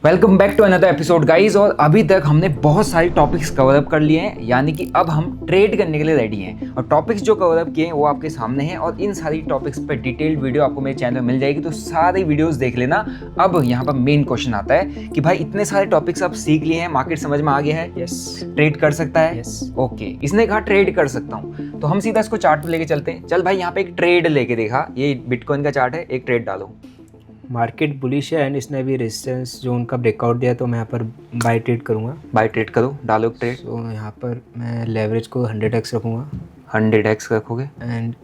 Welcome back to another episode guys. और अभी तक हमने बहुत सारे टॉपिक्स कवर अप कर लिए हैं, यानी कि अब हम ट्रेड करने के लिए रेडी हैं। और टॉपिक्स जो कवर अप किए हैं वो आपके सामने हैं और इन सारी टॉपिक्स पे डिटेल्ड वीडियो आपको मेरे चैनल में मिल जाएगी, तो सारी वीडियोस देख लेना। अब यहाँ पर मेन क्वेश्चन आता है कि भाई इतने सारे टॉपिक्स आप सीख लिए हैं, मार्केट समझ में आ गया है, यस ट्रेड कर सकता है, यस ओके। इसने कहा ट्रेड कर सकता हूँ, तो हम सीधा इसको चार्ट पे लेके चलते हैं। चल भाई यहाँ पे एक ट्रेड लेके देखा, ये बिटकॉइन का चार्ट है, एक ट्रेड डालो। मार्केट बुलिश है एंड इसने अभी रेजिस्टेंस जोन का ब्रेकआउट दिया, तो मैं यहाँ पर बाय ट्रेड करूँगा। बाय ट्रेड करो, डालो ट्रेड। तो यहाँ पर मैं लेवरेज को 100x रखूँगा। 100x रखोगे एंड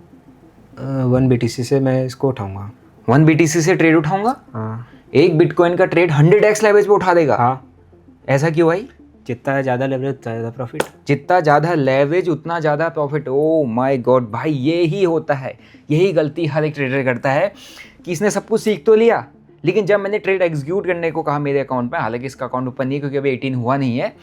1 BTC से मैं इसको उठाऊँगा। 1 BTC से ट्रेड उठाऊंगा? हाँ एक बिटकॉइन का ट्रेड 100x लेवरेज पे उठा देगा? हाँ, ऐसा क्यों भाई? जितना ज़्यादा लेवरेज उतना ज़्यादा प्रॉफिट। जितना ज़्यादा लेवरेज उतना ज़्यादा प्रॉफिट। ओ माय गॉड भाई, ये ही होता है, यही गलती हर एक ट्रेडर करता है कि इसने सब कुछ सीख तो लिया, लेकिन जब मैंने ट्रेड एग्जीक्यूट करने को कहा मेरे अकाउंट में, हालांकि इसका अकाउंट ओपन नहीं है क्योंकि अभी 18 हुआ नहीं है,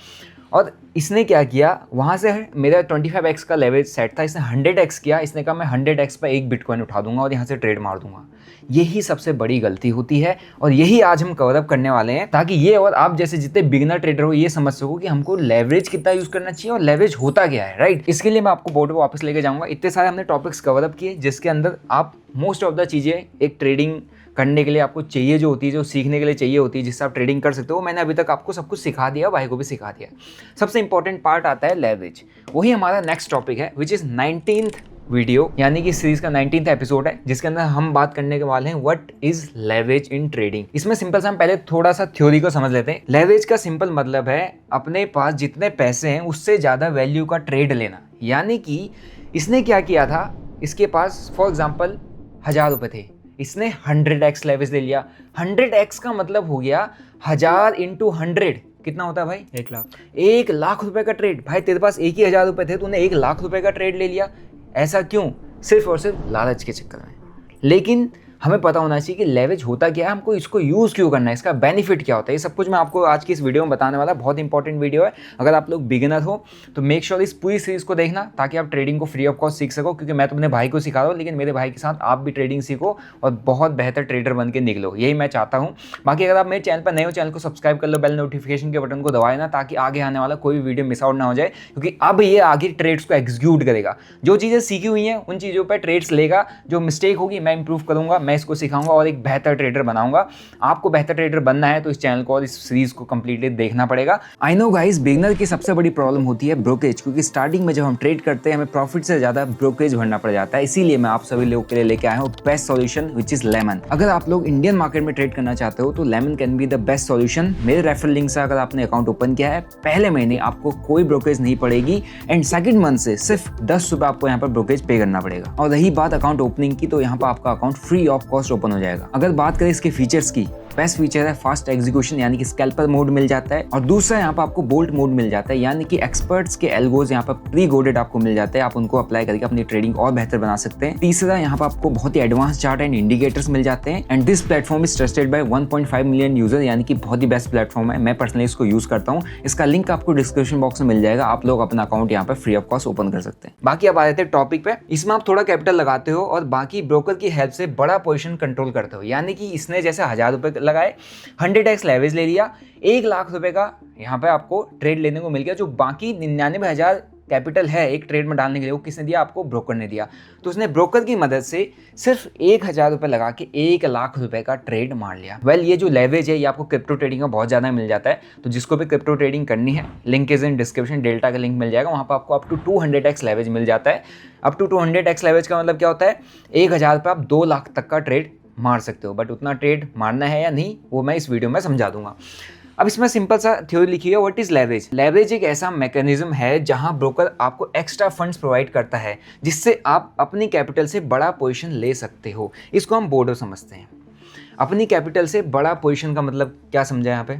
और इसने क्या किया, वहाँ से मेरा 25x का लेवरेज सेट था, इसने 100x किया। इसने कहा मैं 100x पर एक बिटकॉइन उठा दूंगा और यहाँ से ट्रेड मार दूंगा। यही सबसे बड़ी गलती होती है और यही आज हम कवर अप करने वाले हैं, ताकि ये और आप जैसे जितने बिगिनर ट्रेडर हो ये समझ सको कि हमको लेवरेज कितना यूज़ करना चाहिए और लेवरेज होता क्या है, राइट। इसके लिए मैं आपको बोर्ड पर वापस लेके जाऊँगा। इतने सारे हमने टॉपिक्स कवर अप किए जिसके अंदर आप मोस्ट ऑफ द चीज़ें एक ट्रेडिंग करने के लिए आपको चाहिए जो होती है, जो सीखने के लिए चाहिए होती है, जिससे आप ट्रेडिंग कर सकते हो, मैंने अभी तक आपको सब कुछ सिखा दिया, भाई को भी सिखा दिया। सबसे इंपॉर्टेंट पार्ट आता है लेवरेज, वही हमारा नेक्स्ट टॉपिक है, विच इज़ 19th वीडियो, यानी कि सीरीज का 19th एपिसोड है, जिसके अंदर हम बात करने के वाले हैं what is leverage in trading. इसमें सिंपल सा हम पहले थोड़ा सा थ्योरी को समझ लेते हैं। लेवरेज का सिंपल मतलब है अपने पास जितने पैसे हैं उससे ज़्यादा वैल्यू का ट्रेड लेना। यानी कि इसने क्या किया था, इसके पास फॉर एग्जाम्पल 1000 रुपये थे, इसने 100x लेवरेज ले लिया। 100x का मतलब हो गया 1000 × 100 कितना होता है भाई? 1 लाख। 1 लाख रुपए का ट्रेड। भाई तेरे पास एक ही 1000 रुपये थे, तूने 1 लाख रुपए का ट्रेड ले लिया। ऐसा क्यों? सिर्फ और सिर्फ लालच के चक्कर में। लेकिन हमें पता होना चाहिए कि लेवरेज होता क्या है, हमको इसको यूज़ क्यों करना है, इसका बेनिफिट क्या होता है, ये सब कुछ मैं आपको आज की इस वीडियो में बताने वाला। बहुत इंपॉर्टेंट वीडियो है। अगर आप लोग बिगिनर हो तो मेक श्योर इस पूरी सीरीज़ को देखना, ताकि आप ट्रेडिंग को फ्री ऑफ कॉस्ट सीख सको। क्योंकि मैं तो अपने भाई को सिखा रहा हूँ, लेकिन मेरे भाई के साथ आप भी ट्रेडिंग सीखो और बहुत बेहतर ट्रेडर बन के निकलो, यही मैं चाहता हूँ। बाकी अगर आप मेरे चैनल पर नए हो, चैनल को सब्सक्राइब कर लो, बेल नोटिफिकेशन के बटन को दबाए ना, ताकि आगे आने वाला कोई भी वीडियो मिस आउट ना हो जाए। क्योंकि अब ये आगे ट्रेड्स को एग्जीक्यूट करेगा, जो चीज़ें सीखी हुई हैं उन चीज़ों पर ट्रेड्स लेगा, जो मिस्टेक होगी मैं इंप्रूव करूँगा, मैं इसको सिखाऊंगा और एक बेहतर ट्रेडर बनाऊंगा। आपको बेहतर ट्रेडर बनना है तो इस चैनल को और इस सीरीज को कंप्लीटली देखना पड़ेगा। आई नो गाइस, बिगिनर की सबसे बड़ी प्रॉब्लम होती है ब्रोकरेज, क्योंकि स्टार्टिंग में जब हम ट्रेड करते हैं हमें प्रॉफिट से ज्यादा ब्रोकरेज भरना पड़ जाता है। इसीलिए मैं आप सभी लोगों के लिए लेके आया हूँ best solution, which is lemon. अगर आप लोग इंडियन मार्केट में ट्रेड करना चाहते हो तो lemon can be the best solution. मेरे रेफरल लिंक से अगर आपने अकाउंट ओपन किया है, पहले महीने आपको कोई ब्रोकरेज नहीं पड़ेगी एंड सेकंड मंथ से सिर्फ 10 रुपये आपको यहाँ पर ब्रोकरेज पे करना पड़ेगा। और रही बात अकाउंट ओपनिंग की, तो यहाँ पर आपका account free of cost open हो जाएगा। अगर बात करें इसके फीचर्स की, बेस्ट फीचर है फास्ट एग्जीक्यूशन, यानी कि स्कैल्पर मोड मिल जाता है, और दूसरा यहाँ पर आपको बोल्ट मोड मिल जाता है, यानी कि एक्सपर्ट्स के एल्गोज यहाँ पर प्री कोडेड आपको मिल जाते हैं, आप उनको अप्लाई करके अपनी ट्रेडिंग और बेहतर बना सकते हैं। तीसरा यहाँ पर आपको बहुत ही एडवांस चार्ट एंड इंडिकेटर्स मिल जाते हैं and this platform is trusted bye 1.5 million user, यानी कि बहुत ही बेस्ट प्लेटफॉर्म है। मैं पर्सनली इसको यूज करता हूँ, इसका लिंक आपको डिस्क्रिप्शन बॉक्स में मिल जाएगा। आप लोग अपना अकाउंट यहाँ पर फ्री ऑफ कॉस्ट ओपन कर सकते हैं। बाकी अब आ जाते हैं टॉपिक पे। इसमें आप थोड़ा कैपिटल लगाते हो और बाकी ब्रोकर की हेल्प से बड़ा पोजीशन कंट्रोल करते हो, यानी कि इसने जैसे 1000 रुपये लगाए, 100x लेवरेज ले लिया, 1 लाख रुपए का यहाँ पे आपको ट्रेड लेने को मिल गया। जो बाकी 99,000 कैपिटल है एक ट्रेड में डालने के लिए, वो किसने दिया? आपको ब्रोकर ने दिया। तो उसने ब्रोकर की मदद से सिर्फ 1000 रुपये लगा के 1 लाख रुपए का ट्रेड मार लिया। वेल, ये जो लेवरेज है ये आपको क्रिप्टो ट्रेडिंग में बहुत ज़्यादा मिल जाता है, तो जिसको भी क्रिप्टो ट्रेडिंग करनी है, link is in description, delta का लिंक मिल जाएगा, वहाँ पर आपको अप टू 200x लेवरेज मिल जाता है। अप टू 200x लेवरेज का मतलब क्या होता है? 1000 पे आप 2 लाख तक का ट्रेड मार सकते हो, बट उतना ट्रेड मारना है या नहीं वो मैं इस वीडियो में समझा दूंगा। अब इसमें सिंपल सा थ्योरी लिखी है, व्हाट इज लेवरेज। लेवरेज एक ऐसा मैकेनिज्म है जहां ब्रोकर आपको एक्स्ट्रा फंड्स प्रोवाइड करता है, जिससे आप अपनी कैपिटल से बड़ा पोजीशन ले सकते हो। इसको हम बोर्डर समझते हैं। अपनी कैपिटल से बड़ा पोजीशन का मतलब क्या समझा यहाँ पे?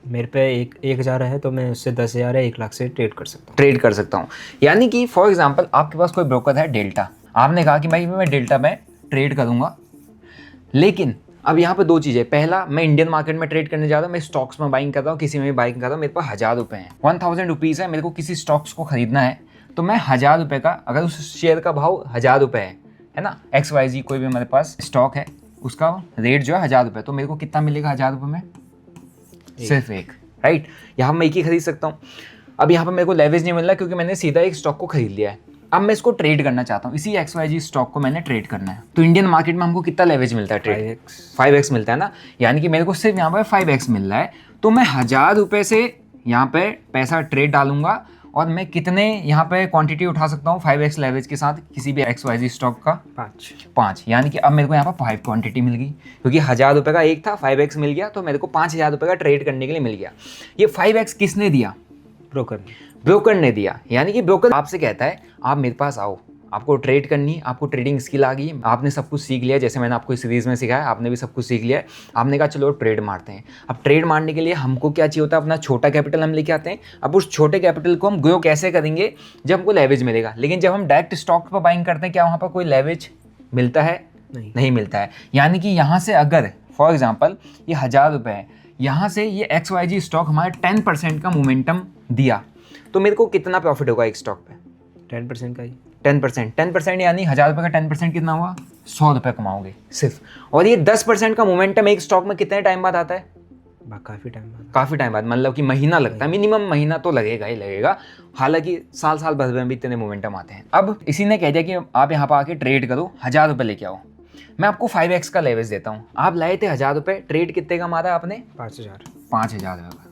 मेरे पे 1000 है तो मैं उससे 10,000 है 1 लाख से ट्रेड कर सकता हूँ। यानी कि फॉर एग्जाम्पल आपके पास कोई ब्रोकर है डेल्टा, आपने कहा कि भाई मैं डेल्टा में ट्रेड करूँगा, लेकिन अब यहाँ पे 2 चीज़ें। पहला, मैं इंडियन मार्केट में ट्रेड करने जा रहा हूँ, मैं स्टॉक्स में बाइंग कर रहा हूँ, किसी में भी बाइंग कर रहा हूँ, मेरे पास 1000 रुपये हैं, 1000 रुपीज़ है, मेरे को किसी स्टॉक्स को खरीदना है, तो मैं 1000 रुपये का, अगर उस शेयर का भाव 1000 रुपये है ना, XYZ कोई भी हमारे पास स्टॉक है, उसका रेट जो है 1000 रुपये, तो मेरे को कितना मिलेगा 1000 रुपये में? सिर्फ एक, राइट। यहाँ मैं एक ही खरीद सकता हूँ। अब यहाँ पर मेरे को लेवरेज नहीं मिल रहा क्योंकि मैंने सीधा एक स्टॉक को खरीद लिया है। अब मैं इसको ट्रेड करना चाहता हूँ, इसी XYZ स्टॉक को मैंने ट्रेड करना है। तो इंडियन मार्केट में हमको कितना लेवरेज मिलता है? ट्रेड 5x मिलता है ना, यानी कि मेरे को सिर्फ यहाँ पर 5x मिल रहा है। तो मैं 1000 रुपये से यहाँ पे पैसा ट्रेड डालूंगा और मैं कितने यहाँ पे क्वांटिटी उठा सकता हूँ 5x लेवरेज के साथ किसी भी XYZ स्टॉक का? 5। यानी कि अब मेरे को यहाँ पर 5 क्वांटिटी मिल गई, क्योंकि 1000 रुपये का एक था, 5x मिल गया, तो मेरे को 5000 रुपये का ट्रेड करने के लिए मिल गया। ये 5x किसने दिया? ब्रोकर ने दिया। यानी कि ब्रोकर आपसे कहता है आप मेरे पास आओ, आपको ट्रेड करनी है, आपको ट्रेडिंग स्किल आ गई, आपने सब कुछ सीख लिया, जैसे मैंने आपको इस सीरीज़ में सिखाया, आपने भी सब कुछ सीख लिया है। आपने कहा चलो ट्रेड मारते हैं। अब ट्रेड मारने के लिए हमको क्या चाहिए होता है? अपना छोटा कैपिटल हम लेके आते हैं। अब उस छोटे कैपिटल को हम ग्रो कैसे करेंगे? जब हमको लेवरेज मिलेगा। लेकिन जब हम डायरेक्ट स्टॉक पर बाइंग करते हैं, क्या वहाँ पर कोई लेवरेज मिलता है? नहीं मिलता है। यानी कि यहाँ से अगर फॉर एग्जाम्पल ये 1000 रुपये है, यहाँ से ये XYZ स्टॉक हमारे 10% का मोमेंटम दिया, तो मेरे को कितना प्रॉफिट होगा एक स्टॉक पे? 10% का ही। 10% यानी 1000 रुपये का 10% कितना हुआ? 100 रुपये कमाओगे सिर्फ। और ये 10% का मोमेंटम एक स्टॉक में कितने टाइम बाद आता है? काफ़ी टाइम बाद, मतलब कि महीना लगता है, मिनिमम महीना तो लगेगा ही लगेगा। हालांकि साल भर में भी इतने मोमेंटम आते हैं। अब इसी ने कह दिया कि आप यहाँ पर आके ट्रेड करो, 1000 रुपये लेके आओ, मैं आपको 5x का लेवरेज देता हूँ। आप लाए थे 1000 रुपये, ट्रेड कितने का मारा आपने? 5000 रुपये का।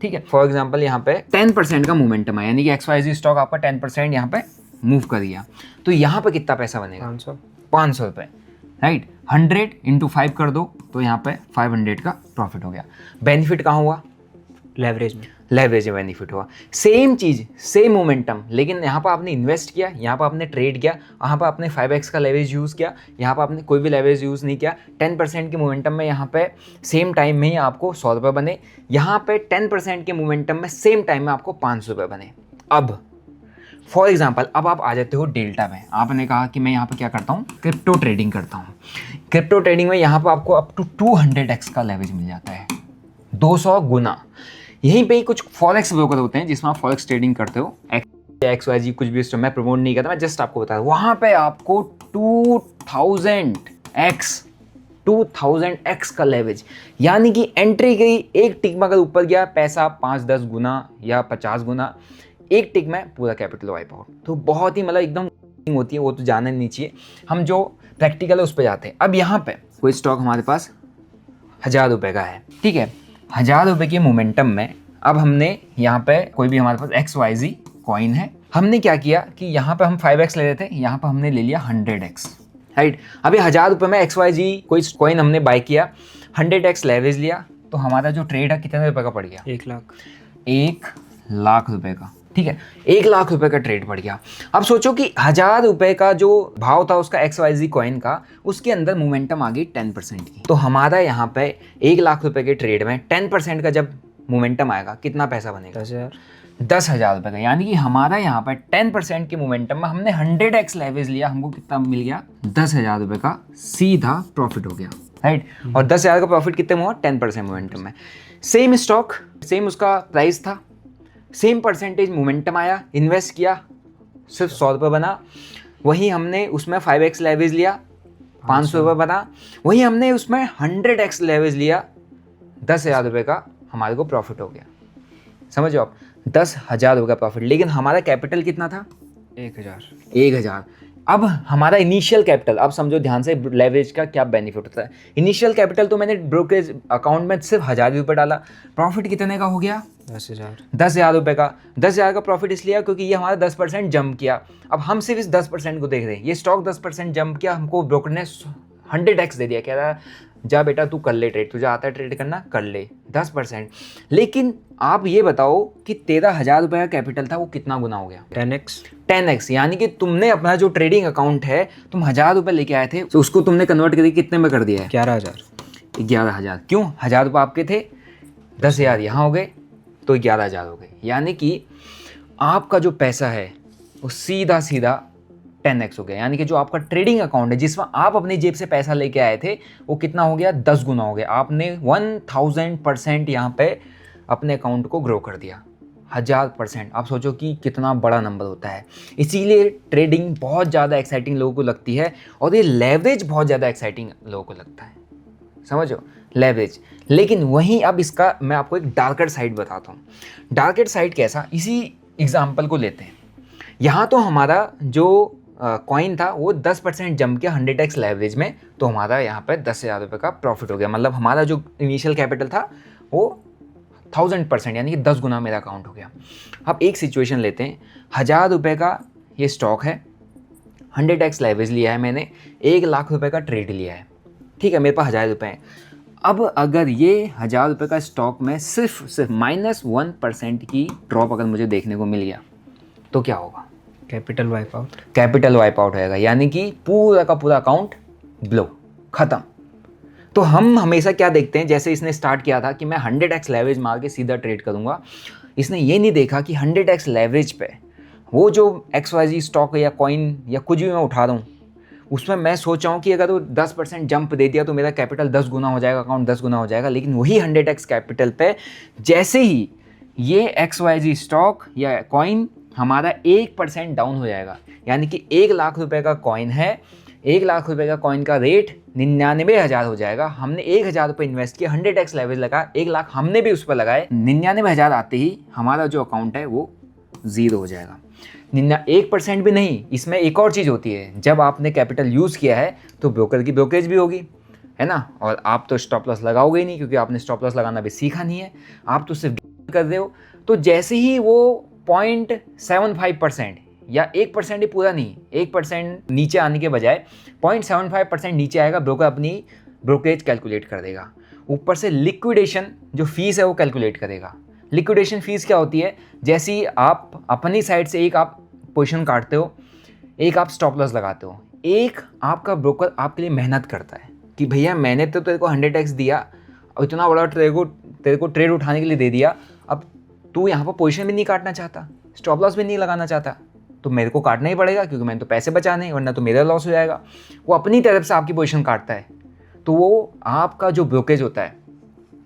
ठीक है, फॉर एग्जाम्पल यहाँ पे 10% का मोमेंटम है, यानी कि XYZ स्टॉक आपका 10% यहाँ पे मूव कर दिया, तो यहाँ पे कितना पैसा बनेगा? 500 रुपये, राइट। 100 इंटू 5 कर दो तो यहाँ पे 500 का प्रॉफिट हो गया। बेनिफिट कहाँ हुआ? लेवरेज में बेनिफिट हुआ। सेम चीज़, सेम मोमेंटम, लेकिन यहाँ पर आपने इन्वेस्ट किया, यहाँ पर आपने ट्रेड किया, यहाँ पर आपने 5x का लेवरेज यूज़ किया, यहाँ पर आपने कोई भी लेवरेज यूज़ नहीं किया। 10% के मोमेंटम में यहाँ पे सेम टाइम में ही आपको 100 रुपये बने, यहाँ पे 10% के मोमेंटम में सेम टाइम में आपको 500 रुपये बने। अब फॉर एग्जाम्पल अब आप आ जाते हो डेल्टा में। आपने कहा कि मैं यहाँ पर क्या करता हूँ? क्रिप्टो ट्रेडिंग करता हूँ। क्रिप्टो ट्रेडिंग में यहाँ पर आपको अप टू 200x का लेवरेज मिल जाता है, 200 गुना। यहीं पे ही कुछ फॉरेक्स ब्रोकर होते हैं जिसमें आप फॉरेक्स ट्रेडिंग करते हो, XYZ कुछ भी, मैं प्रमोट नहीं करता, मैं जस्ट आपको बता रहा हूँ। वहाँ पे आपको 2000x का लेवरेज, यानी कि एंट्री गई, एक टिक में अगर ऊपर गया पैसा 5-10 गुना या 50 गुना, एक टिक में पूरा कैपिटल वाइप आउट। तो बहुत ही मतलब एकदम होती है, वो तो जाना नहीं चाहिए। हम जो प्रैक्टिकल है उस पर जाते हैं। अब यहाँ पे कोई स्टॉक हमारे पास 1000 रुपये का है, ठीक है। 1000 रुपये के मोमेंटम में अब हमने यहाँ पे कोई भी हमारे पास XYZ कॉइन है, हमने क्या किया कि यहाँ पे हम 5x ले रहे थे, यहाँ पे हमने ले लिया 100x, राइट। अभी 1000 रुपये में XYZ कोई कॉइन हमने बाय किया, 100x लेवरेज लिया, तो हमारा जो ट्रेड है कितने रुपये का पड़ गया? 1 लाख रुपये का, ठीक है। 1 लाख रुपए का ट्रेड पड़ गया। अब सोचो कि 1000 रुपए का जो भाव था उसका XYZ कॉइन का, उसके अंदर मोमेंटम आ गई 10% की। तो हमारा यहाँ पे 1 लाख रुपए के ट्रेड में 10% का जब मोमेंटम आएगा, कितना पैसा बनेगा? 10,000 रुपये का। यानी कि हमारा यहाँ पर 10% के मोमेंटम में हमने 100x लेवरेज लिया, हमको कितना मिल गया? 10,000 रुपये का सीधा प्रॉफिट हो गया, राइट। और 10,000 का प्रॉफिट कितने में हुआ? 10% मोमेंटम में। सेम स्टॉक, सेम उसका प्राइस था, सेम परसेंटेज मोमेंटम आया, इन्वेस्ट किया, सिर्फ 100 रुपये बना। वहीं हमने उसमें 5x लेवरेज लिया, 500 रुपये बना। वहीं हमने उसमें 100x लेवरेज लिया, 10,000 रुपये का हमारे को प्रॉफिट हो गया। समझो आप, 10,000 रुपये का प्रॉफिट। लेकिन हमारा कैपिटल कितना था? 1,000। अब हमारा इनिशियल कैपिटल, अब समझो ध्यान से लेवरेज का क्या बेनिफिट होता है। इनिशियल कैपिटल तो मैंने ब्रोकरेज अकाउंट में सिर्फ 1000 रुपये डाला, प्रॉफिट कितने का हो गया? 10,000 रुपये का। 10,000 का प्रॉफिट इसलिए क्योंकि ये हमारा 10% जंप किया। अब हम सिर्फ इस 10% को देख रहे हैं। ये स्टॉक 10% जंप किया, हमको ब्रोकर ने 100x दे दिया, कह रहा है जा बेटा तू कर ले ट्रेड, तुझे आता है ट्रेड करना, कर ले 10%। लेकिन आप ये बताओ कि 13,000 रुपये का कैपिटल था, वो कितना गुना हो गया? 10x। यानी कि तुमने अपना जो ट्रेडिंग अकाउंट है, तुम 1000 रुपये लेके आए थे, तो उसको तुमने कन्वर्ट करके कितने में कर दिया है? 11,000। क्यों? 1000 रुपये आपके थे, 10,000 यहाँ हो गए, तो 11,000 हो गए। यानी कि आपका जो पैसा है वो सीधा 10x हो गया। यानी कि जो आपका ट्रेडिंग अकाउंट है जिसमें आप अपनी जेब से पैसा लेके आए थे, वो कितना हो गया? 10 गुना हो गया। आपने 1000% यहाँ पे अपने अकाउंट को ग्रो कर दिया, 1000%। आप सोचो कि कितना बड़ा नंबर होता है। इसीलिए ट्रेडिंग बहुत ज़्यादा एक्साइटिंग लोगों को लगती है, और ये लेवरेज बहुत ज़्यादा एक्साइटिंग लोगों को लगता है। समझो, लेवरेज। लेकिन वहीं अब इसका मैं आपको एक डार्कर साइड बताता हूँ। डार्कर साइड कैसा, इसी एग्जाम्पल को लेते हैं। यहाँ तो हमारा जो कॉइन था वो 10% जंप किया 100x लेवरेज में, तो हमारा यहाँ पर 10,000 रुपये का प्रॉफिट हो गया। मतलब हमारा जो इनिशियल कैपिटल था वो 1000% यानी कि 10 गुना मेरा अकाउंट हो गया। अब एक सिचुएशन लेते हैं, 1000 रुपये का ये स्टॉक है, 100x लेवरेज लिया है मैंने, 1 लाख रुपये का ट्रेड लिया है, ठीक है, मेरे पास 1000 रुपये हैं। अब अगर ये 1000 रुपये का स्टॉक में सिर्फ -1% की ड्रॉप अगर मुझे देखने को मिल गया तो क्या होगा? Capital wipe out. Capital wipe out होएगा, यानी कि पूरा का पूरा अकाउंट ब्लो, ख़त्म। तो हम हमेशा क्या देखते हैं, जैसे इसने स्टार्ट किया था कि मैं 100x लेवरेज मार के सीधा ट्रेड करूँगा, इसने ये नहीं देखा कि 100x लेवरेज पे वो जो XYZ स्टॉक या कॉइन या कुछ भी मैं उठा रहा हूँ उसमें मैं सोचा हूँ कि अगर वो 10% जंप दे दिया तो मेरा कैपिटल 10 गुना हो जाएगा, अकाउंट 10 गुना हो जाएगा। लेकिन वही 100x कैपिटल पे जैसे ही ये XYZ स्टॉक या कॉइन हमारा 1% डाउन हो जाएगा, यानी कि 1 लाख रुपए का कॉइन है, 1 लाख रुपए का कॉइन का रेट 99,000 हो जाएगा। हमने 1,000 रुपये इन्वेस्ट किया, 100x लेवरेज लगा, 1 लाख हमने भी उस पर लगाए, 99,000 आते ही हमारा जो अकाउंट है वो 0 हो जाएगा। 1% भी नहीं, इसमें एक और चीज़ होती है, जब आपने कैपिटल यूज़ किया है तो ब्रोकर की ब्रोकरेज भी होगी, है ना, और आप तो स्टॉप लॉस लगाओगे ही नहीं क्योंकि आपने स्टॉप लॉस लगाना भी सीखा नहीं है, आप तो सिर्फ कर रहे हो। तो जैसे ही वो 0.75% या 1% ही पूरा नहीं, 1% नीचे आने के बजाय 0.75% नीचे आएगा, ब्रोकर अपनी ब्रोकरेज कैलकुलेट कर देगा, ऊपर से लिक्विडेशन जो फीस है वो कैलकुलेट करेगा। लिक्विडेशन फीस क्या होती है, जैसे ही आप अपनी साइड से एक आप पोजीशन काटते हो, एक आप स्टॉप लॉस लगाते हो, एक आपका ब्रोकर आपके लिए मेहनत करता है कि भैया मैंने तो तेरे को 100x दिया और इतना बड़ा तेरे को ट्रेड उठाने के लिए दे दिया, अब तू यहाँ पर पोजीशन भी नहीं काटना चाहता, स्टॉप लॉस भी नहीं लगाना चाहता, तो मेरे को काटना ही पड़ेगा क्योंकि मैंने तो पैसे बचाने, वरना तो मेरा लॉस हो जाएगा। वो अपनी तरफ से आपकी पोजीशन काटता है, तो वो आपका जो ब्रोकेज होता है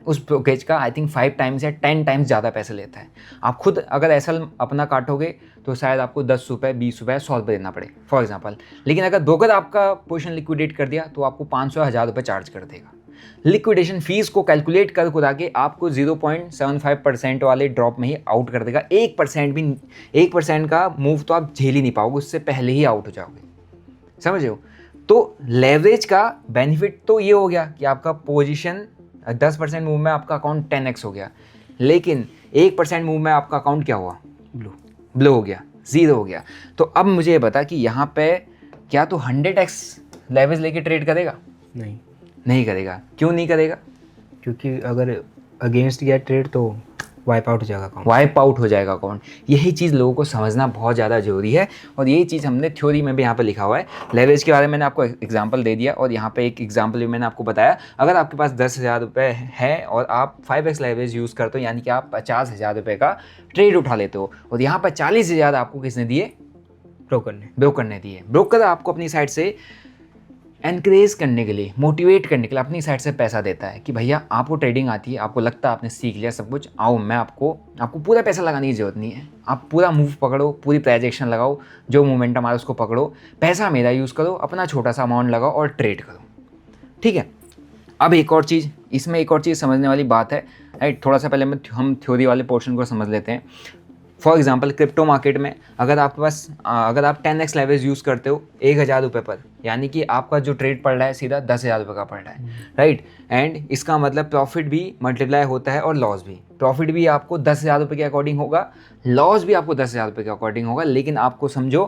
उस ब्रोकेज का आई थिंक 5 टाइम्स या 10 टाइम्स ज़्यादा पैसे लेता है। आप खुद अगर ऐसा अपना काटोगे तो शायद आपको 10 रुपये, 20 रुपये, 100 रुपये देना पड़े फॉर एग्जांपल, लेकिन अगर ब्रोकर आपका पोजीशन लिक्विडेट कर दिया तो आपको 500 या 1000 रुपये चार्ज कर देगा। लिक्विडेशन फीस को कैलकुलेट कर खुदा के आपको 0.75% वाले ड्रॉप में ही आउट कर देगा। 1% का मूव तो आप झेल ही नहीं पाओगे, उससे पहले ही आउट हो जाओगे, समझ रहे हो। तो लेवरेज का बेनिफिट तो ये हो गया कि आपका पोजीशन 10% मूव में आपका अकाउंट 10x हो गया, लेकिन 1% मूव में आपका अकाउंट क्या हुआ? ब्लो हो गया, 0 हो गया। तो अब मुझे ये बता कि यहाँ पे क्या तो 100x लेवरेज लेके ट्रेड करेगा? नहीं करेगा। क्यों नहीं करेगा? क्योंकि अगर अगेंस्ट गया ट्रेड तो वाइप आउट हो जाएगा अकाउंट, वाइप आउट हो जाएगा अकाउंट। यही चीज़ लोगों को समझना बहुत ज़्यादा ज़रूरी है, और यही चीज़ हमने थ्योरी में भी यहाँ पे लिखा हुआ है। लेवरेज के बारे में मैंने आपको एग्जांपल दे दिया, और यहाँ पे एक एग्जांपल भी मैंने आपको बताया। अगर आपके पास 10,000 रुपये है और आप 5x लेवरेज यूज़ करते हो, यानी कि आप 50,000 रुपये का ट्रेड उठा लेते हो, और यहाँ पर 40,000 आपको किसने दिए? ब्रोकर ने दिए। ब्रोकर आपको अपनी साइड से एनकरेज करने के लिए, मोटिवेट करने के लिए अपनी साइड से पैसा देता है कि भैया आपको ट्रेडिंग आती है, आपको लगता है आपने सीख लिया सब कुछ, आओ मैं आपको पूरा पैसा लगाने की ज़रूरत नहीं है, आप पूरा मूव पकड़ो, पूरी प्राइजेक्शन लगाओ, जो मोमेंटम आ रहा है उसको पकड़ो, पैसा मेरा यूज़ करो, अपना छोटा सा अमाउंट लगाओ और ट्रेड करो, ठीक है। अब एक और चीज़, इसमें एक और चीज़ समझने वाली बात है, राइट। थोड़ा सा पहले हम थ्योरी वाले पोर्शन को समझ लेते हैं। फॉर एग्जाम्पल क्रिप्टो मार्केट में अगर अगर आप 10x लेवरेज यूज़ करते हो 1,000 रुपये पर, यानी कि आपका जो ट्रेड पड़ रहा है सीधा 10,000 रुपये का पड़ रहा है, राइट। एंड इसका मतलब प्रॉफिट भी मल्टीप्लाई होता है और लॉस भी। प्रॉफिट भी आपको 10,000 रुपये के अकॉर्डिंग होगा, लॉस भी आपको 10,000 रुपये के अकॉर्डिंग होगा, लेकिन आपको समझो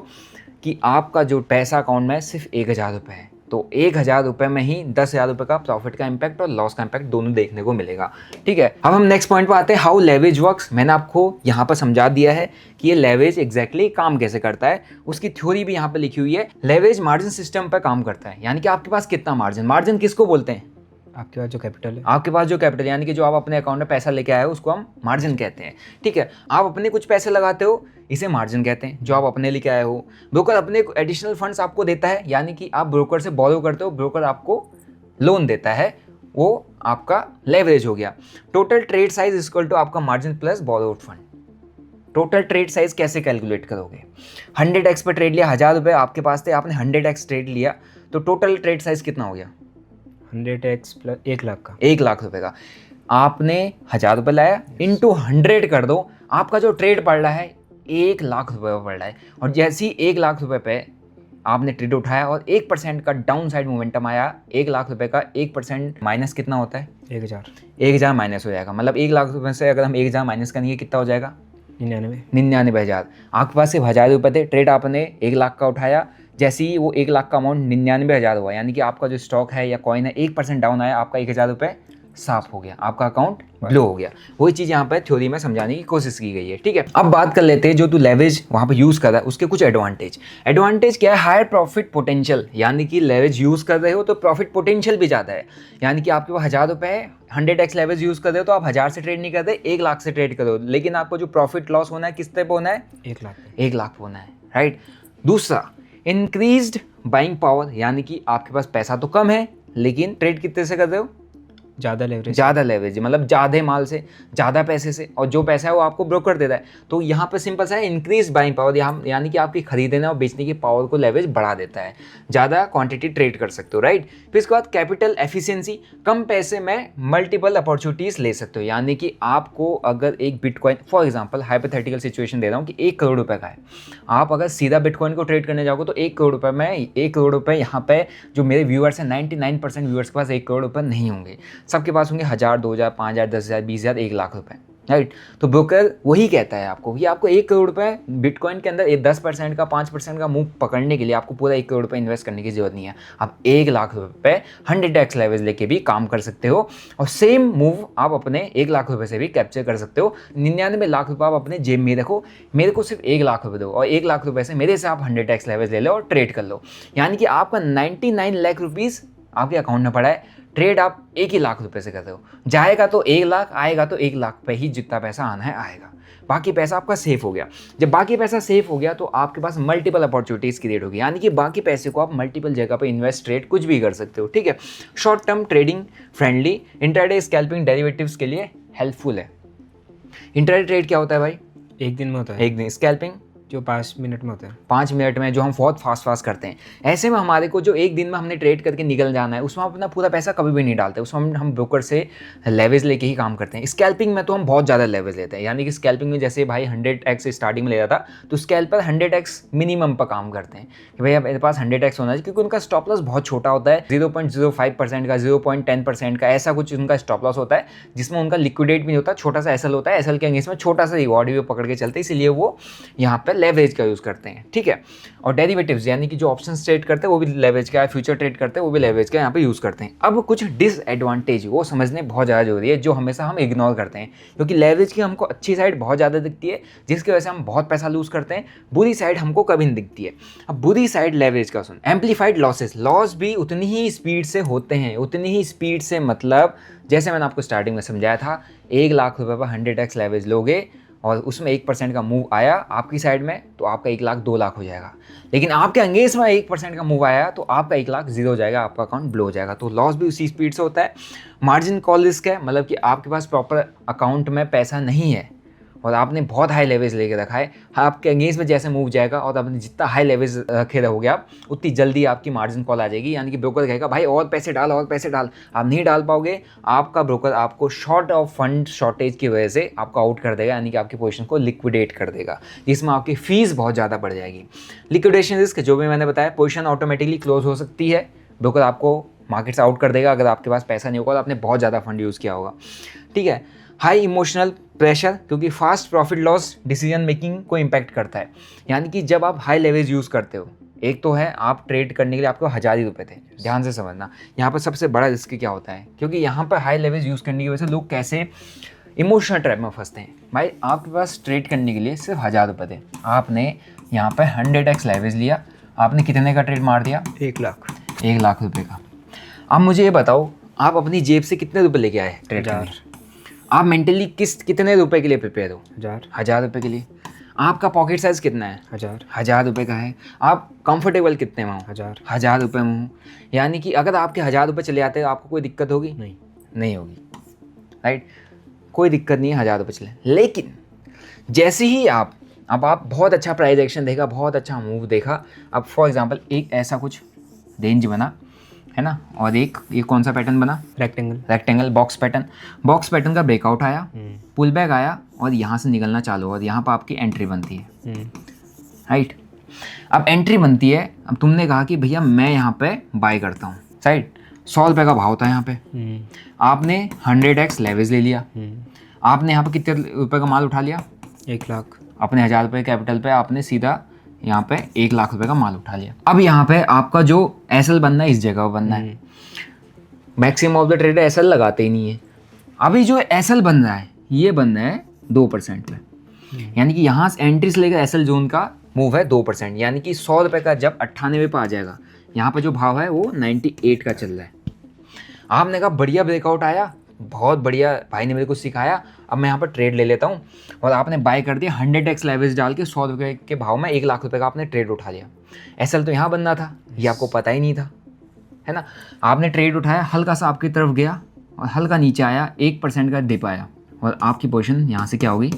कि आपका जो पैसा अकाउंट में सिर्फ 1,000 रुपये है, तो 1,000 रुपये में ही 10,000 रुपये का प्रॉफिट का इम्पैक्ट और लॉस का इम्पैक्ट दोनों देखने को मिलेगा, ठीक है। अब हम नेक्स्ट पॉइंट पर आते हैं, हाउ लेवरेज वर्क्स। मैंने आपको यहाँ पर समझा दिया है कि ये लेवरेज एग्जैक्टली काम कैसे करता है, उसकी थ्योरी भी यहाँ पर लिखी हुई है। लेवरेज मार्जिन सिस्टम पर काम करता है, यानी कि आपके पास कितना मार्जिन किसको बोलते हैं? आपके पास जो कैपिटल है, आपके पास जो कैपिटल, यानी कि जो आप अपने अकाउंट में पैसा लेके आए हो उसको हम मार्जिन कहते हैं, ठीक है। आप अपने कुछ पैसे लगाते हो, इसे मार्जिन कहते हैं, जो आप अपने लेके आए हो। ब्रोकर अपने एडिशनल फंड्स आपको देता है, यानी कि आप ब्रोकर से बोरो करते हो, ब्रोकर आपको लोन देता है, वो आपका लेवरेज हो गया। Total trade size equal to आपका margin plus borrowed fund. Total trade size कैसे कैलकुलेट करोगे? 100x पे ट्रेड लिया, 1,000 रुपये आपके पास थे, आपने 100x ट्रेड लिया, तो टोटल ट्रेड साइज कितना हो गया? 100x प्लस 1 लाख का 1 लाख रुपए का आपने 1000 रुपये लाया इंटू 100 कर दो, आपका जो ट्रेड पड़ रहा है 1 लाख रुपये पड़ रहा है। और जैसे ही 1 लाख रुपये पे आपने ट्रेड उठाया और 1% का डाउन साइड मोमेंटम आया, 1 लाख रुपए का 1% माइनस कितना होता है? 1000 1000 माइनस हो जाएगा। मतलब 1 लाख रुपए से अगर हम 1000 माइनस करेंगे कितना हो जाएगा? 99,000। आपके पास सिर्फ 1000 रुपये थे, ट्रेड आपने 1 लाख का उठाया, जैसे ही वो 1 लाख का अमाउंट 99,000 हुआ, यानी कि आपका जो स्टॉक है या कॉइन है 1% डाउन आया, आपका 1000 रुपये साफ हो गया, आपका अकाउंट ब्लो हो गया। वही चीज़ यहाँ पर थ्योरी में समझाने की कोशिश की गई है। ठीक है, अब बात कर लेते हैं जो तू लेवरेज वहाँ पे यूज़ कर रहा है उसके कुछ एडवांटेज क्या है? हायर प्रॉफिट पोटेंशियल, यानी कि लेवरेज यूज़ कर रहे हो तो प्रॉफिट पोटेंशियल भी ज़्यादा है। यानी कि आपके पास 1000 रुपये है, 100x लेवरेज यूज़ कर रहे हो तो आप 1000 से ट्रेड नहीं करते, 1 लाख से ट्रेड करो, लेकिन आपको जो प्रॉफिट लॉस होना है किस पे होना है? 1 लाख होना है, राइट। दूसरा, इंक्रीज्ड बाइंग पावर, यानी कि आपके पास पैसा तो कम है लेकिन ट्रेड कितने से कर रहे हो? ज़्यादा लेवरेज, मतलब ज़्यादा माल से, ज़्यादा पैसे से, और जो पैसा है वो आपको ब्रोकर देता है। तो यहाँ पे सिंपल सा है, इंक्रीज बाइंग पावर, यानी कि आपकी खरीदने और बेचने की पावर को लेवरेज बढ़ा देता है, ज़्यादा क्वांटिटी ट्रेड कर सकते हो, राइट। फिर इसके बाद कैपिटल एफिशिएंसी, कम पैसे में मल्टीपल अपॉर्चुनिटीज़ ले सकते हो। यानी कि आपको अगर एक bitcoin, for example hypothetical situation दे रहा हूँ कि 1 करोड़ रुपये का है, आप अगर सीधा बिटकॉइन को ट्रेड करने जाओगे तो 1 करोड़ रुपये में 1 करोड़ रुपये, यहाँ पे जो मेरे व्यूअर्स हैं 99% व्यूअर्स के पास 1 करोड़ रुपये नहीं होंगे, सबके पास होंगे 1000, 2000, 5000, 10,000, 20,000, 1 लाख रुपए, राइट। तो ब्रोकर वही कहता है आपको कि आपको 1 करोड़ रुपए बिटकॉइन के अंदर 10% का 5% का मूव पकड़ने के लिए आपको पूरा 1 करोड़ रुपए इन्वेस्ट करने की जरूरत नहीं है। आप 1 लाख रुपए 100x लेवरेज लेके भी काम कर सकते हो और सेम मूव आप अपने 1 लाख रुपए से भी कैप्चर कर सकते हो। 99 लाख रुपए आप अपने जेब में रखो, मेरे को सिर्फ 1 लाख रुपए दो और 1 लाख रुपए से मेरे से आप 100x लेवरेज ले लो और ट्रेड कर लो। यानी कि आपका 99 लाख रुपीज़ आपके अकाउंट में पड़ा है, ट्रेड आप 1 ही लाख रुपए से करते हो, जाएगा तो 1 लाख, आएगा तो 1 लाख पे ही जितना पैसा आना है आएगा, बाकी पैसा आपका सेफ हो गया। जब बाकी पैसा सेफ हो गया तो आपके पास मल्टीपल अपॉर्चुनिटीज़ क्रिएट होगी, यानी कि बाकी पैसे को आप मल्टीपल जगह पे इन्वेस्ट, ट्रेड कुछ भी कर सकते हो। ठीक है, short term trading friendly, intraday scalping derivatives के लिए हेल्पफुल है। इंट्राडे ट्रेड क्या होता है भाई? 1 दिन में होता है। 1 दिन। स्कैल्पिंग जो 5 मिनट में होता है, 5 मिनट में, जो हम बहुत फास्ट करते हैं। ऐसे में हमारे को जो 1 दिन में हमने ट्रेड करके निकल जाना है उसमें हम अपना पूरा पैसा कभी भी नहीं डालते, उसमें हम ब्रोकर से लेवरेज लेके ही काम करते हैं। स्कैल्पिंग में तो हम बहुत ज़्यादा लेवरेज लेते हैं, यानी कि स्कैल्पिंग में जैसे भाई 100x स्टार्टिंग में ले रहा था तो स्कैल्पर 100x मिनिमम पर काम करते हैं कि भाई मेरे पास 100x होना चाहिए, क्योंकि उनका स्टॉप लॉस बहुत छोटा होता है, 0.05% का, 0.10% का, ऐसा कुछ उनका स्टॉप लॉस होता है, जिसमें उनका लिक्विडेट भी नहीं होता, छोटा सा एसएल होता है, एसएल के अगेंस्ट में छोटा सा रिवॉर्ड भी पकड़ के चलते हैं, इसलिए वो यहाँ पर लेवरेज का यूज़ करते हैं। ठीक है, और डेरिवेटिव्स यानी कि जो ऑप्शन ट्रेड करते हैं वो भी लेवरेज का है, फ्यूचर ट्रेड करते हैं वो भी लेवरेज का यहाँ पे यूज़ करते हैं। अब कुछ डिसएडवांटेज वो समझने बहुत ज़्यादा जरूरी है, जो हमेशा हम इग्नोर करते हैं, क्योंकि लेवरेज की हमको अच्छी साइड बहुत ज़्यादा दिखती है जिसकी वजह से हम बहुत पैसा लूज करते हैं, बुरी साइड हमको कभी नहीं दिखती है। अब बुरी साइड लेवरेज का सुन, एम्पलीफाइड लॉसेस, लॉस भी उतनी ही स्पीड से होते हैं, उतनी ही स्पीड से, मतलब जैसे मैंने आपको स्टार्टिंग में समझाया था, 1 लाख रुपये पर 100x लेवरेज लोगे और उसमें 1% का मूव आया आपकी साइड में तो आपका 1 लाख 2 लाख हो जाएगा, लेकिन आपके अगेंस्ट में 1% का मूव आया तो आपका 1 लाख 0 हो जाएगा, आपका अकाउंट ब्लो हो जाएगा। तो लॉस भी उसी स्पीड से होता है। मार्जिन कॉल रिस्क है, मतलब कि आपके पास प्रॉपर अकाउंट में पैसा नहीं है और आपने बहुत हाई लेवरेज लेके रखा है, आपके अगेंस्ट में जैसे मूव जाएगा और आपने जितना हाई लेवरेज रखे रहोगे आप, उतनी जल्दी आपकी मार्जिन कॉल आ जाएगी, यानी कि ब्रोकर कहेगा भाई और पैसे डाल, और पैसे डाल, आप नहीं डाल पाओगे, आपका ब्रोकर आपको शॉर्ट ऑफ फंड शॉर्टेज की वजह से आपको आउट कर देगा, यानी कि आपकी पोजीशन को लिक्विडेट कर देगा, जिसमें आपकी फीस बहुत ज़्यादा बढ़ जाएगी। लिक्विडेशन रिस्क जो भी मैंने बताया, पोजीशन ऑटोमेटिकली क्लोज हो सकती है, ब्रोकर आपको मार्केट से आउट कर देगा अगर आपके पास पैसा नहीं होगा और आपने बहुत ज़्यादा फंड यूज़ किया होगा। ठीक है, हाई इमोशनल प्रेशर, क्योंकि fast profit loss decision making को इम्पैक्ट करता है, यानी कि जब आप हाई लेवरेज यूज़ करते हो, एक तो है आप ट्रेड करने के लिए आपको 1000 ही रुपये थे, ध्यान से समझना, यहाँ पर सबसे बड़ा रिस्क क्या होता है, क्योंकि यहाँ पर हाई लेवरेज यूज़ करने की वजह से लोग कैसे इमोशनल ट्रैप में फंसते हैं। भाई आपके पास ट्रेड करने के लिए सिर्फ 1000 रुपये थे, आपने यहाँ पर 100x लेवरेज लिया, आपने कितने का ट्रेड मार दिया? 1 लाख 1 लाख रुपये का। अब मुझे ये बताओ, आप अपनी जेब से कितने रुपये लेके आए ट्रेड करने? आप मेंटली कितने रुपए के लिए प्रिपेयर हो? 1000 रुपये के लिए। आपका पॉकेट साइज कितना है? 1000 रुपये का है। आप कंफर्टेबल कितने में हो? 1000 रुपये में हो, यानी कि अगर आपके 1000 रुपये चले आते हैं आपको कोई दिक्कत होगी? नहीं होगी, राइट, कोई दिक्कत नहीं है 1000 रुपये चले। लेकिन जैसे ही आप बहुत अच्छा प्राइस एक्शन देखा, बहुत अच्छा मूव देखा, अब फॉर एग्जांपल एक ऐसा कुछ रेंज बना, है ना, और एक ये कौन सा पैटर्न बना, rectangle. Rectangle box pattern. Box pattern का ब्रेकआउट आया, पुल बैक आया और यहाँ से निकलना चालू और यहाँ पर आपकी एंट्री बनती है, राइट। अब एंट्री बनती है, अब तुमने कहा कि भैया मैं यहाँ पे बाय करता हूँ, राइट। 100 रुपये का भाव था यहाँ पे, आपने 100x लेवरेज ले लिया, आपने यहाँ पे कितने रुपए का माल उठा लिया, 1 लाख। अपने 1000 रुपये कैपिटल पे आपने सीधा यहाँ पे 1 लाख रुपए का माल उठा लिया। अब यहाँ पे आपका जो एसएल बनना है इस जगह पर बनना है। Maximum of the trader SL लगाते ही नहीं है। अभी जो एसएल बन रहा है ये बन रहा है 2% पे, यानी कि यहाँ से एंट्री से लेकर एसएल जोन का मूव है 2%, यानी कि 100 रुपये का जब 98 पे आ जाएगा, यहाँ पे जो भाव है वो 98 का चल रहा है। आपने कहा बढ़िया ब्रेकआउट आया, बहुत बढ़िया, भाई ने मेरे को सिखाया, अब मैं यहाँ पर ट्रेड ले लेता हूँ, और आपने बाय कर दिया 100x लेवरेज डाल के 100 रुपये के भाव में 1 लाख रुपये का आपने ट्रेड उठा लिया। एसएल तो यहाँ बनना था, ये आपको पता ही नहीं था, है ना। आपने ट्रेड उठाया, हल्का सा आपकी तरफ गया और हल्का नीचे आया, 1% का डिप आया और आपकी पोजीशन यहाँ से क्या होगी,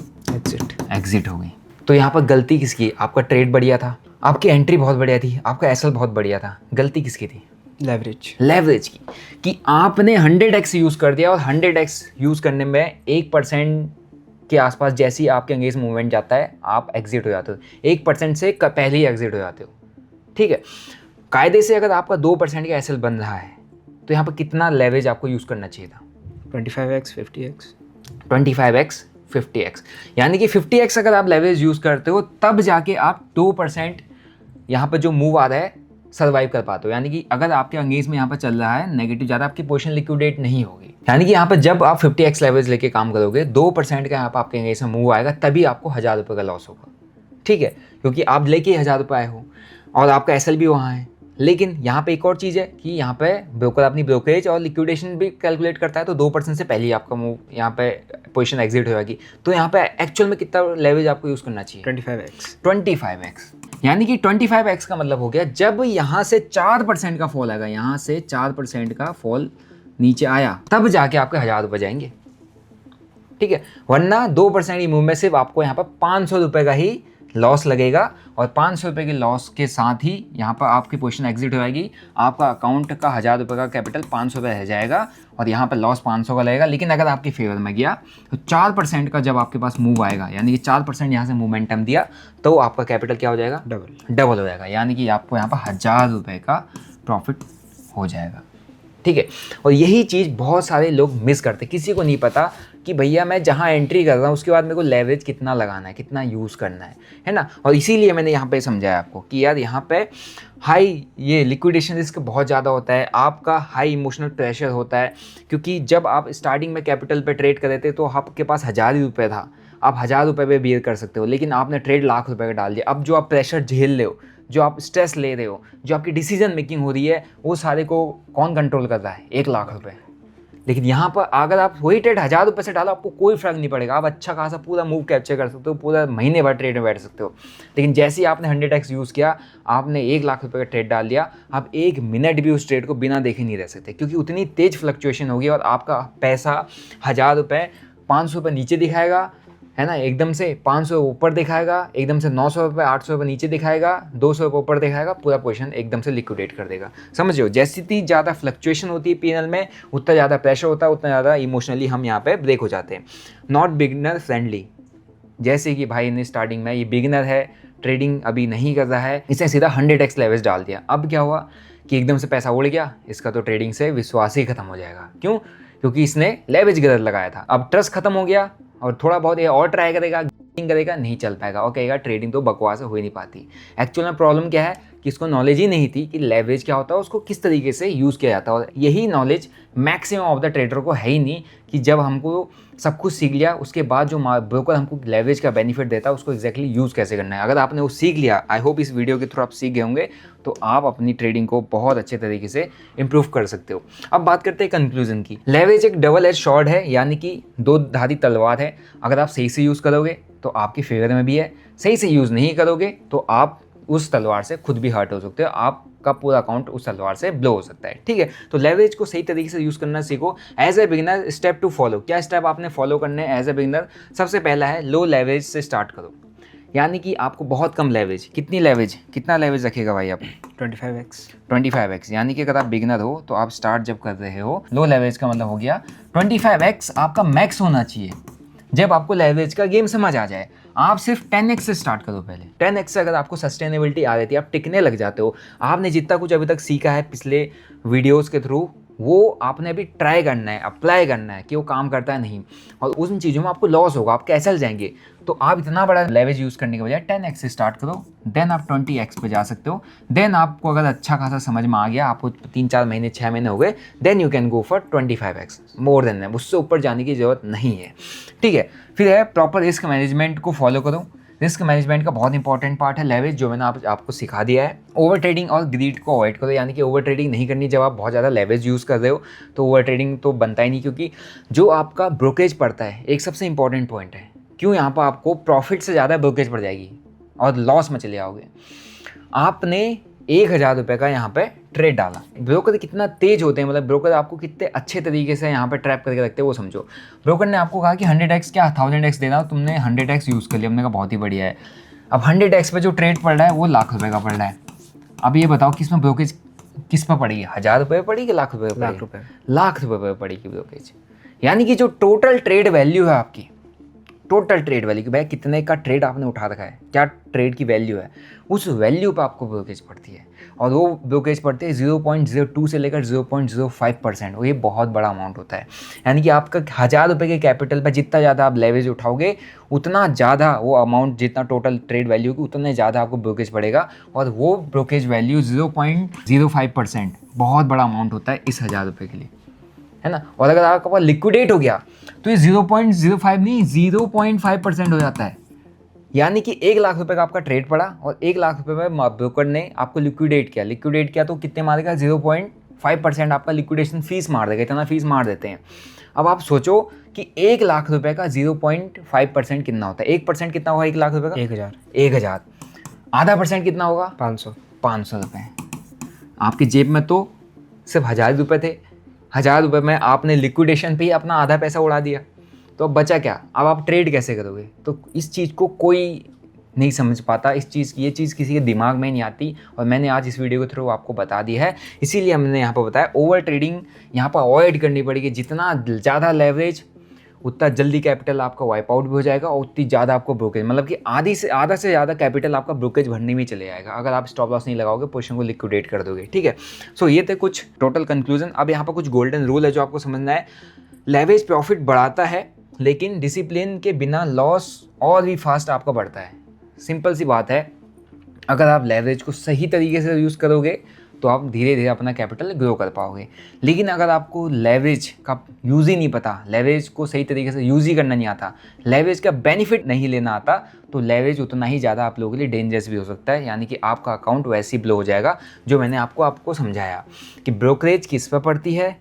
एग्जिट हो गई। तो यहाँ पर गलती किसकी, आपका ट्रेड बढ़िया था, आपकी एंट्री बहुत बढ़िया थी, आपका एसएल बहुत बढ़िया था, गलती किसकी थी, लेवरेज की, कि आपने 100x यूज़ कर दिया और 100x यूज़ करने में 1% के आसपास जैसे ही आपके अंगेज मूवमेंट जाता है आप एग्जिट हो जाते हो, 1% से पहले ही एग्जिट हो जाते हो, ठीक है। कायदे से अगर आपका 2% का एसएल बन रहा है तो यहाँ पर कितना लेवरेज आपको यूज़ करना चाहिए था, 25x 50x 25x 50x, यानी कि 50x अगर आप लेवरेज यूज़ करते हो तब जाके आप 2% यहाँ पर जो मूव आ रहा है सर्वाइव कर पाते हो। यानी कि अगर आपके अंगेज में यहाँ पर चल रहा है नेगेटिव ज़्यादा, आपकी पोजीशन लिक्विडेट नहीं होगी, यानी कि यहाँ पर जब आप 50x लेवरेज लेके काम करोगे 2% का यहाँ पर आपके अंगेज में मूव आएगा, तभी आपको 1000 रुपये का लॉस होगा, ठीक है, क्योंकि आप लेके 1000 रुपये आए हो और आपका एसएल भी वहाँ है। लेकिन यहाँ पे एक और चीज़ है कि यहाँ पे ब्रोकर अपनी ब्रोकरेज और लिक्विडेशन भी कैलकुलेट करता है, तो 2% से पहले ही आपका मूव यहाँ पे पोजीशन एग्जिट हो जाएगी। तो यहाँ पे एक्चुअल में कितना लेवरेज आपको यूज़ करना चाहिए, 25x, यानी कि 25x का मतलब हो गया जब यहाँ से 4% का फॉल आएगा, यहाँ से 4% का फॉल नीचे आया तब जाके आपके 1000 रुपये जाएंगे, ठीक है। वरना 2% की मूव में सिर्फ आपको यहाँ पर 500 रुपये का ही लॉस लगेगा और 500 रुपये के लॉस के साथ ही यहाँ पर आपकी पोजीशन एग्जिट हो जाएगी। आपका अकाउंट का 1000 रुपये का कैपिटल 500 रुपये रह जाएगा और यहाँ पर लॉस 500 का लगेगा। लेकिन अगर आपके फेवर में गया तो 4% का जब आपके पास मूव आएगा, यानी कि 4% यहाँ से मोमेंटम दिया, तो आपका कैपिटल क्या हो जाएगा, डबल हो जाएगा, यानी कि आपको यहाँ पर 1000 रुपये का प्रॉफिट हो जाएगा, ठीक है। और यही चीज़ बहुत सारे लोग मिस करते, किसी को नहीं पता कि भैया मैं जहाँ एंट्री कर रहा हूँ उसके बाद मेरे को लेवरेज कितना लगाना है, कितना यूज़ करना है ना। और इसीलिए मैंने यहाँ पे समझाया आपको कि यार यहाँ पे हाई ये लिक्विडेशन रिस्क बहुत ज़्यादा होता है, आपका हाई इमोशनल प्रेशर होता है, क्योंकि जब आप स्टार्टिंग में कैपिटल पे ट्रेड कर रहे थे तो आपके पास 1000 ही रुपये था, आप 1000 रुपये पे बियर कर सकते हो, लेकिन आपने ट्रेड लाख रुपये का डाल दिया। अब जो आप प्रेशर झेल रहे हो, जो आप स्ट्रेस ले रहे हो, जो आपकी डिसीजन मेकिंग हो रही है, वो सारे को कौन कंट्रोल कर रहा है, 1 लाख रुपये। लेकिन यहाँ पर अगर आप वही ट्रेड 1000 रुपये से डालो आपको कोई फ़र्क नहीं पड़ेगा, आप अच्छा खासा पूरा मूव कैप्चर कर सकते हो, पूरा महीने भर ट्रेड में बैठ सकते हो। लेकिन जैसे ही आपने 100x यूज़ किया, आपने 1 लाख रुपये का ट्रेड डाल दिया, आप 1 मिनट भी उस ट्रेड को बिना देखे नहीं रह सकते, क्योंकि उतनी तेज़ फ्लक्चुएशन होगी और आपका पैसा 1000 रुपये 500 रुपये नीचे दिखाएगा, है ना, एकदम से 500 ऊपर दिखाएगा, एकदम से 900 रुपये 800 रुपये नीचे दिखाएगा, 200 रुपये ऊपर दिखाएगा, पूरा पोजीशन एकदम से लिक्विडेट कर देगा। समझ लो, जैसी ज़्यादा फ्लक्चुएशन होती है पीएनएल में, उतना ज़्यादा प्रेशर होता है, उतना ज़्यादा इमोशनली हम यहाँ पे ब्रेक हो जाते हैं। नॉट बिगिनर फ्रेंडली, जैसे कि भाई ने स्टार्टिंग में, ये बिगिनर है, ट्रेडिंग अभी नहीं कर रहा है, इसने सीधा 100x लेवरेज डाल दिया। अब क्या हुआ कि एकदम से पैसा उड़ गया, इसका तो ट्रेडिंग से विश्वास ही खत्म हो जाएगा। क्यों? क्योंकि इसने लेवरेज गलत लगाया था। अब ट्रस्ट खत्म हो गया और थोड़ा बहुत ये और ट्राई करेगा, नहीं चल पाएगा और कहेगा ट्रेडिंग तो बकवास हो ही नहीं पाती। एक्चुअल में प्रॉब्लम क्या है कि इसको नॉलेज ही नहीं थी कि लेवरेज क्या होता है, उसको किस तरीके से यूज़ किया जाता है। और यही knowledge maximum of the trader को है ही नहीं, कि जब हमको सब कुछ सीख लिया उसके बाद जो ब्रोकर हमको लेवरेज का बेनिफिट देता है उसको एक्जैक्टली यूज़ कैसे करना है। अगर आपने वो सीख लिया, आई होप इस वीडियो के थ्रू आप सीख गए होंगे, तो आप अपनी ट्रेडिंग को बहुत अच्छे तरीके से इंप्रूव कर सकते हो। अब बात करते हैं कंक्लूजन की। लेवरेज एक डबल एज शॉर्ड है, यानी कि 2 धारी तलवार है। अगर आप सही से यूज़ करोगे तो आपके फेवर में भी है, सही से यूज़ नहीं करोगे तो आप उस तलवार से खुद भी हर्ट हो सकते हो, आपका पूरा अकाउंट उस तलवार से ब्लो हो सकता है, ठीक है। तो लेवरेज को सही तरीके से यूज़ करना सीखो। As a beginner, step to follow, क्या स्टेप आपने फॉलो करने हैं एज ए बिगिनर? सबसे पहला है लो लेवरेज से स्टार्ट करो, यानी कि आपको बहुत कम लेवरेज, कितनी लेवरेज, कितना लेवरेज रखेगा भाई आप? 25x। 25x, यानी कि अगर आप बिगिनर हो तो आप स्टार्ट जब कर रहे हो, लो लेवरेज का मतलब हो गया 25x आपका मैक्स होना चाहिए। जब आपको लेवरेज का गेम समझ आ जाए, आप सिर्फ 10x से स्टार्ट करो पहले। 10x से अगर आपको सस्टेनेबिलिटी आ रही थी, आप टिकने लग जाते हो, आपने जितना कुछ अभी तक सीखा है पिछले वीडियोस के थ्रू, वो आपने अभी ट्राई करना है, अप्लाई करना है कि वो काम करता है नहीं, और उन चीज़ों में आपको लॉस होगा, आप कैसल जाएंगे। तो आप इतना बड़ा लेवरेज यूज़ करने के बजाय 10x से स्टार्ट करो, देन आप 20x पे जा सकते हो। देन आपको अगर अच्छा खासा समझ में आ गया, आपको 3-4 महीने 6 महीने हो गए, then you can go for 25x, more than that, उससे ऊपर जाने की ज़रूरत नहीं है, ठीक है। फिर है प्रॉपर रिस्क मैनेजमेंट को फॉलो करो। रिस्क मैनेजमेंट का बहुत इंपॉर्टेंट पार्ट है लेवरेज, जो मैंने आपको सिखा दिया है। ओवर ट्रेडिंग और ग्रीड को अवॉइड करो, यानी कि ओवर ट्रेडिंग नहीं करनी। जब आप बहुत ज़्यादा लेवरेज यूज़ कर रहे हो तो ओवर ट्रेडिंग तो बनता ही नहीं, क्योंकि जो आपका ब्रोकरेज पड़ता है, एक सबसे इंपॉर्टेंट पॉइंट है, क्यों यहाँ पर आपको प्रॉफिट से ज़्यादा ब्रोकरेज पड़ जाएगी और लॉस में चले जाओगे। आपने 1,000 रुपये का यहाँ पे ट्रेड डाला, ब्रोकर कितना तेज होते हैं, मतलब ब्रोकर आपको कितने अच्छे तरीके से यहाँ पे ट्रैप करके रखते हैं वो समझो। ब्रोकर ने आपको कहा कि 100x क्या 1000x देना, तुमने 100x यूज़ कर लिया, हमने कहा बहुत ही बढ़िया है। अब 100x पे जो ट्रेड पड़ रहा है वो लाख रुपये का पड़ रहा है। अब ये बताओ किस में ब्रोकेज किस पे पड़ेगी, 1000 रुपये पड़ेगी, लाख रुपये पे? लाख रुपये पे पड़ेगी ब्रोकेज। यानी कि जो टोटल ट्रेड वैल्यू है आपकी, टोटल ट्रेड वैल्यू कि भाई कितने का ट्रेड आपने उठा रखा है, क्या ट्रेड की वैल्यू है, उस वैल्यू पे आपको ब्रोकेज पड़ती है। और वो ब्रोकेज पड़ती है 0.02 से लेकर 0.05%, और ये बहुत बड़ा अमाउंट होता है। यानी कि आपका 1000 रुपये के कैपिटल पर जितना ज़्यादा आप लेवरेज उठाओगे, उतना ज़्यादा वो अमाउंट, जितना टोटल ट्रेड वैल्यू की, उतना ज़्यादा आपको ब्रोकेज पड़ेगा। और वो ब्रोकेज वैल्यू 0.05%, बहुत बड़ा अमाउंट होता है इस 1000 रुपये के लिए, है ना। और अगर आपका पास लिक्विडेट हो गया तो ये 0.05 नहीं 0.5% हो जाता है। यानी कि 1 लाख रुपए का आपका ट्रेड पड़ा और 1 लाख रुपए में ब्रोकर ने आपको लिक्विडेट किया तो कितने मारेगा, 0.5% आपका लिक्विडेशन फीस मार देगा, इतना फीस मार देते हैं। अब आप सोचो कि 1 लाख रुपए का 0.5% कितना होता है, 1% कितना होगा 1 लाख रुपए का? 1000। आधा परसेंट कितना होगा? 500 रुपये। आपकी जेब में तो सिर्फ 1000 रुपये थे, 1000 रुपये में आपने लिक्विडेशन पे ही अपना आधा पैसा उड़ा दिया, तो अब बचा क्या? अब आप ट्रेड कैसे करोगे? तो इस चीज़ को कोई नहीं समझ पाता, ये चीज़ किसी के दिमाग में नहीं आती, और मैंने आज इस वीडियो के थ्रू आपको बता दी है। इसीलिए हमने यहाँ पर बताया ओवर ट्रेडिंग यहाँ पर अवॉइड करनी पड़ेगी। जितना ज़्यादा लेवरेज, उतना जल्दी कैपिटल आपका वाइप आउट भी हो जाएगा, और उतनी ज़्यादा आपको ब्रोकेज, मतलब कि आधा से ज़्यादा कैपिटल आपका ब्रोकेज भरने में चले जाएगा अगर आप स्टॉप लॉस नहीं लगाओगे, पोजीशन को लिक्विडेट कर दोगे, ठीक है। सो ये थे कुछ टोटल कंक्लूजन। अब यहाँ पर कुछ गोल्डन रूल है जो आपको समझना है। लेवरेज प्रॉफिट बढ़ाता है, लेकिन डिसिप्लिन के बिना लॉस और भी फास्ट आपका बढ़ता है। सिंपल सी बात है, अगर आप लेवरेज को सही तरीके से यूज़ करोगे तो आप धीरे धीरे अपना कैपिटल ग्रो कर पाओगे। लेकिन अगर आपको लेवरेज का यूज़ ही नहीं पता, लेवरेज को सही तरीके से यूज़ ही करना नहीं आता, लेवरेज का बेनिफिट नहीं लेना आता, तो लेवरेज उतना ही ज़्यादा आप लोगों के लिए डेंजरस भी हो सकता है। यानी कि आपका अकाउंट वैसे ही ब्लो हो जाएगा, जो मैंने आपको समझाया कि ब्रोकरेज किस पर पड़ती है,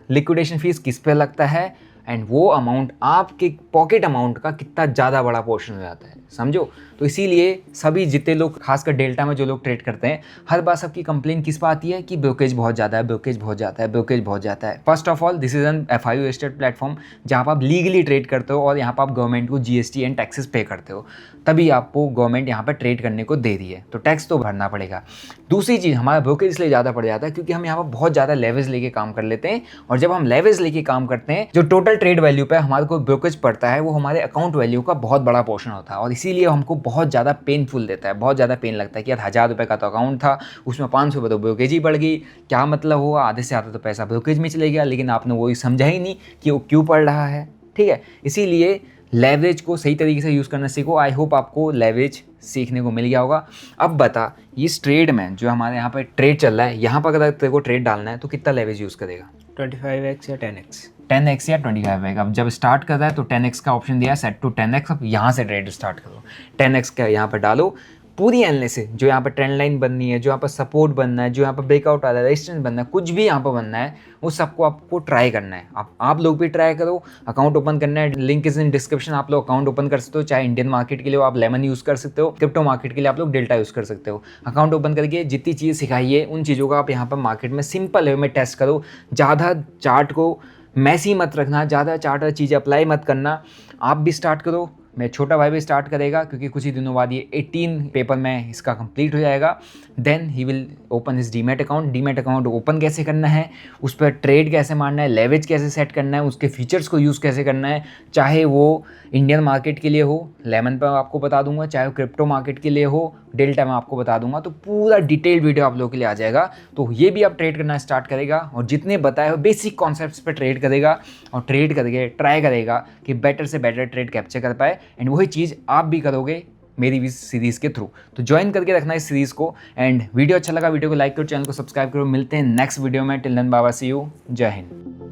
लिक्विडेशन फीस किस पे लगता है, एंड वो अमाउंट आपके पॉकेट अमाउंट का कितना ज़्यादा बड़ा पोर्शन हो जाता है, समझो। तो इसीलिए सभी जितने लोग, खासकर डेल्टा में जो लोग ट्रेड करते हैं, हर बार सबकी कंप्लेन किस पर आती है कि ब्रोकेज बहुत ज़्यादा है, ब्रोकेज बहुत जाता है, ब्रोकेज बहुत जाता है। First of all, this is an FIU registered platform, जहाँ पर आप लीगली ट्रेड करते हो और यहाँ पर आप गवर्नमेंट को GST एंड टैक्सेस पे करते हो, तभी आपको गवर्नमेंट यहाँ पर ट्रेड करने को दे रही है, तो टैक्स तो भरना पड़ेगा। दूसरी चीज़, हमारा ब्रोकेज इसलिए ज़्यादा पड़ जाता है क्योंकि हम यहाँ पर बहुत ज़्यादा लेवरेज लेके काम कर लेते हैं, और जब हम लेवरेज लेके काम करते हैं, जो टोटल ट्रेड वैल्यू पे हमारे को ब्रोकेज पड़ता है, वो हमारे अकाउंट वैल्यू का बहुत बड़ा पोर्शन होता है, और इसीलिए हमको बहुत ज़्यादा पेनफुल देता है, बहुत ज़्यादा पेन लगता है कि यार 1000 रुपये का तो अकाउंट था, उसमें 500 रुपये तो ब्रोकेज ही बढ़ गई, क्या मतलब हुआ, आधे से ज़्यादा तो पैसा ब्रोकेज में चले गया, लेकिन आपने वही समझा ही नहीं कि वो क्यों पड़ रहा है, ठीक है। इसीलिए लेवरेज को सही तरीके से यूज़ करना सीखो। आई होप आपको लेवरेज सीखने को मिल गया होगा। अब बता, इस ट्रेड में जो हमारे यहाँ पर ट्रेड चल रहा है, यहाँ पर अगर तेरे को ट्रेड डालना है तो कितना लेवरेज यूज़ करेगा? 25x या 10x? 10x या 25x। अब जब स्टार्ट कर रहा है तो 10x का ऑप्शन दिया है, सेट टू 10x। अब यहाँ से ट्रेड स्टार्ट करो, 10x का यहाँ पर डालो, पूरी एनालिसिस, जो यहाँ पर ट्रेंड लाइन बननी है, जो यहाँ पर सपोर्ट बनना है, जो यहाँ पर ब्रेकआउट आ रहा है, रेजिस्टेंस बनना है, कुछ भी यहाँ पर बनना है, वो सबको आपको ट्राई करना है। आप लोग भी ट्राई करो, अकाउंट ओपन करना है, लिंक इज इन डिस्क्रिप्शन, आप लोग अकाउंट ओपन कर सकते हो। चाहे इंडियन मार्केट के लिए आप लेमन यूज़ कर सकते हो, क्रिप्टो मार्केट के लिए आप लोग डेल्टा यूज़ कर सकते हो। अकाउंट ओपन करके जितनी चीज़ सिखाई है, उन चीज़ों का आप यहाँ पर मार्केट में सिंपल वे में टेस्ट करो। ज़्यादा चार्ट को मैसी मत रखना, ज़्यादा चार्ट चीज़ें अप्लाई मत करना। आप भी स्टार्ट करो, मेरा छोटा भाई भी स्टार्ट करेगा क्योंकि कुछ ही दिनों बाद ये 18 पेपर में इसका कंप्लीट हो जाएगा। Then he will open his demat account. Demat account open कैसे करना है, उस पर ट्रेड कैसे मारना है, लेवरेज कैसे सेट करना है, उसके फीचर्स को यूज़ कैसे करना है, चाहे वो इंडियन मार्केट के लिए हो, लेमन पर आपको बता दूंगा, चाहे वो क्रिप्टो मार्केट के लिए हो, डेल्टा में आपको बता दूंगा। तो पूरा डिटेल वीडियो आप लोगों के लिए आ जाएगा। तो ये भी आप ट्रेड करना स्टार्ट करेगा और जितने बताए हो बेसिक कॉन्सेप्ट्स पे ट्रेड करेगा और ट्रेड करके ट्राई करेगा कि बेटर से बेटर ट्रेड कैप्चर कर पाए। एंड वही चीज़ आप भी करोगे मेरी भी सीरीज़ के थ्रू। तो ज्वाइन करके रखना इस सीरीज़ को। एंड वीडियो अच्छा लगा वीडियो को लाइक करो, चैनल को सब्सक्राइब करो। मिलते हैं नेक्स्ट वीडियो में। Till then bye bye, see you, जय हिंद।